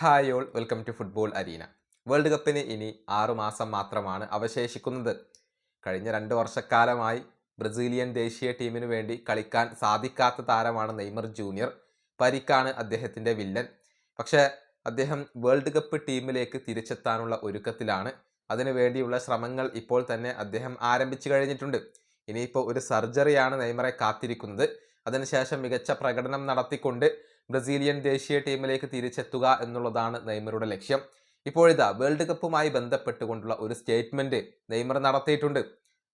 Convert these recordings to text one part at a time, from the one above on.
Hi all welcome to football arena. World കപ്പിന് ഇനി 6 മാസം മാത്രമാണ് അവശേഷിക്കുന്നത്. കഴിഞ്ഞ 2 വർഷക്കാലമായി ബ്രസീലിയൻ ദേശീയ ടീമിനു വേണ്ടി കളിക്കാൻ സാധിക്കാത്ത താരമാണ് നെയ്മർ ജൂനിയർ. പരിക്കാണ് അദ്ദേഹത്തിൻ്റെ വില്ലൻ. പക്ഷേ അദ്ദേഹം വേൾഡ് കപ്പ് ടീമിലേക്ക് തിരിച്ചെത്താനുള്ള ഒരുക്കത്തിലാണ്. അതിനുവേണ്ടിയുള്ള ശ്രമങ്ങൾ ഇപ്പോൾ തന്നെ അദ്ദേഹം ആരംഭിച്ചു കഴിഞ്ഞിട്ടുണ്ട്. ഇനിയിപ്പോൾ ഒരു സർജറിയാണ് നെയ്മറെ കാത്തിരിക്കുന്നത്. അതിനുശേഷം മികച്ച പ്രകടനം നടത്തിക്കൊണ്ട് ബ്രസീലിയൻ ദേശീയ ടീമിലേക്ക് തിരിച്ചെത്തുക എന്നുള്ളതാണ് നെയ്മറുടെ ലക്ഷ്യം. ഇപ്പോഴിതാ വേൾഡ് കപ്പുമായി ബന്ധപ്പെട്ടുകൊണ്ടുള്ള ഒരു സ്റ്റേറ്റ്മെന്റ് നെയ്മർ നടത്തിയിട്ടുണ്ട്.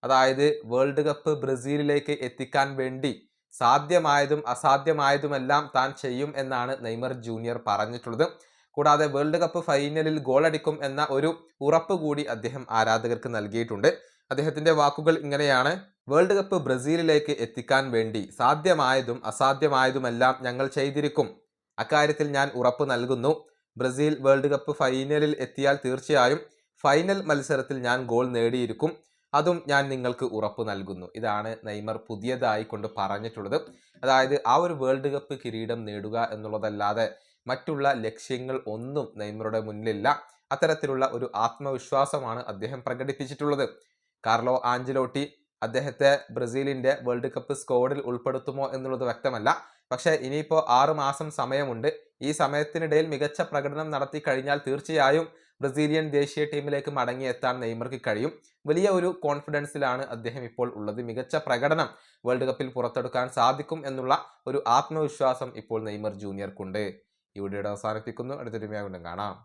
അതായത് വേൾഡ് കപ്പ് ബ്രസീലിലേക്ക് എത്തിക്കാൻ വേണ്ടി സാധ്യമായതും അസാധ്യമായതുമെല്ലാം താൻ ചെയ്യും എന്നാണ് നെയ്മർ ജൂനിയർ പറഞ്ഞിട്ടുള്ളത്. കൂടാതെ വേൾഡ് കപ്പ് ഫൈനലിൽ ഗോളടിക്കും എന്ന ഒരു ഉറപ്പ് കൂടി അദ്ദേഹം ആരാധകർക്ക് നൽകിയിട്ടുണ്ട്. അദ്ദേഹത്തിന്റെ വാക്കുകൾ ഇങ്ങനെയാണ്: വേൾഡ് കപ്പ് ബ്രസീലിലേക്ക് എത്തിക്കാൻ വേണ്ടി സാധ്യമായതും അസാധ്യമായതുമെല്ലാം ഞങ്ങൾ ചെയ്തിരിക്കും. അക്കാര്യത്തിൽ ഞാൻ ഉറപ്പ് നൽകുന്നു. ബ്രസീൽ വേൾഡ് കപ്പ് ഫൈനലിൽ എത്തിയാൽ തീർച്ചയായും ഫൈനൽ മത്സരത്തിൽ ഞാൻ ഗോൾ നേടിയിരിക്കും. അതും ഞാൻ നിങ്ങൾക്ക് ഉറപ്പ് നൽകുന്നു. ഇതാണ് നെയ്മർ പുതിയതായി കൊണ്ട് പറഞ്ഞിട്ടുള്ളത്. അതായത് ആ ഒരു വേൾഡ് കപ്പ് കിരീടം നേടുക എന്നുള്ളതല്ലാതെ മറ്റുള്ള ലക്ഷ്യങ്ങൾ ഒന്നും നെയ്മറുടെ മുന്നിലില്ല. അത്തരത്തിലുള്ള ഒരു ആത്മവിശ്വാസമാണ് അദ്ദേഹം പ്രകടിപ്പിച്ചിട്ടുള്ളത്. കാർലോ ആഞ്ചലോട്ടി അദ്ദേഹത്തെ ബ്രസീലിന്റെ വേൾഡ് കപ്പ് സ്ക്വാഡിൽ ഉൾപ്പെടുത്തുമോ എന്നുള്ളത് വ്യക്തമല്ല. പക്ഷേ ഇനിയിപ്പോൾ 6 മാസം സമയമുണ്ട്. ഈ സമയത്തിനിടയിൽ മികച്ച പ്രകടനം നടത്തി കഴിഞ്ഞാൽ തീർച്ചയായും ബ്രസീലിയൻ ദേശീയ ടീമിലേക്ക് മടങ്ങിയെത്താൻ നെയ്മർക്ക് കഴിയും. വലിയ ഒരു കോൺഫിഡൻസിലാണ് അദ്ദേഹം ഇപ്പോൾ ഉള്ളത്. മികച്ച പ്രകടനം വേൾഡ് കപ്പിൽ പുറത്തെടുക്കാൻ സാധിക്കും എന്നുള്ള ഒരു ആത്മവിശ്വാസം ഇപ്പോൾ നെയ്മർ ജൂനിയർക്കുണ്ട്. ഈ വീഡിയോയുടെ അവസാനിപ്പിക്കുന്നു. അടുത്തൊരു വീഡിയോയിൽ കാണാം.